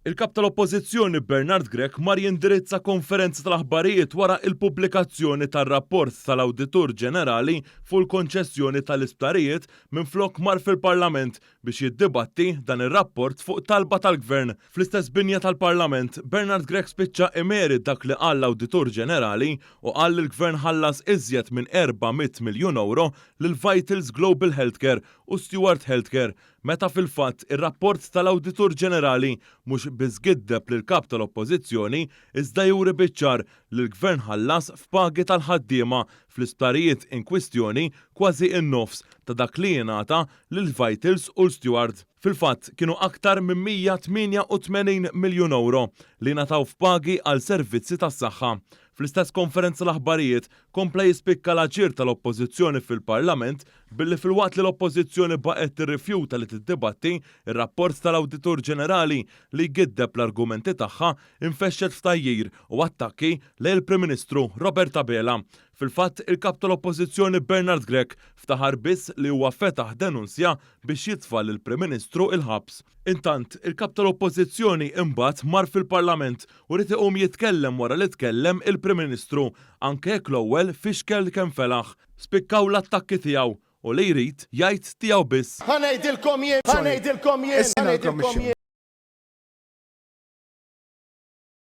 Il-kap tal-Oppożizzjoni Bernard Grech mar jindirizza konferenza tal-aħbarijiet wara il-pubblikazzjoni tar-rapport tal-Awditur Ġenerali fuq il-konċessjoni tal-isptarijiet minflok mar fil-Parlament biex jiddibatti dan ir-rapport fuq talba tal-Gvern. Fl-istess binja tal-Parlament, Bernard Grech spiċċa imeri dak li qal l-Awditur Ġenerali u qal li l-Gvern ħallas iżjed minn 400 miljun euro lil Vitals Global Healthcare u Stewart Healthcare, meta fil-fatt ir-rapport tal-Awditur Ġenerali mhux biss giddeb lill-kap tal-Oppożizzjoni iżda juri biċ-ċar li l-Gvern ħallas f'pagi tal-ħaddiema fl-isptarijiet in kwistjoni kważi in-nofs ta' dak li jingħata lil Vitals u l-Stewart. Fil-fatt kienu aktar minn 188 miljun euro li ngħataw f'pagi għal servizzi tas-saħħa. Fl-istess konferenza l-aħbarijiet kompla jispikka l-aġir tal-Oppożizzjoni fil-Parlament billi fil-waqt li l-Oppożizzjoni baqgħet tirrifjuta li tiddibatti ir-rapport tal-Awditur Ġenerali li jgiddeb l-argumenti tagħha infexxet f'tajjir u attakki lejn il-Prim Ministru Robert Abela. Fil-fatt, il-kap tal-Oppożizzjoni Bernard Grech ftaħar biss li huwa fetaħ denunzja biex jitfa' lill-Prim Ministru il-ħabs. Intant, il-kap tal-Oppożizzjoni imbagħad mar fil-Parlament u rid iqum jitkellem wara li tkellem il-Prim Ministru, anke jekk l-ewwel fixkel kemm felaħ. Spikkaw l-attakki tiegħu u li jrid jgħid tiegħu biss. Ħanejdilkom jien.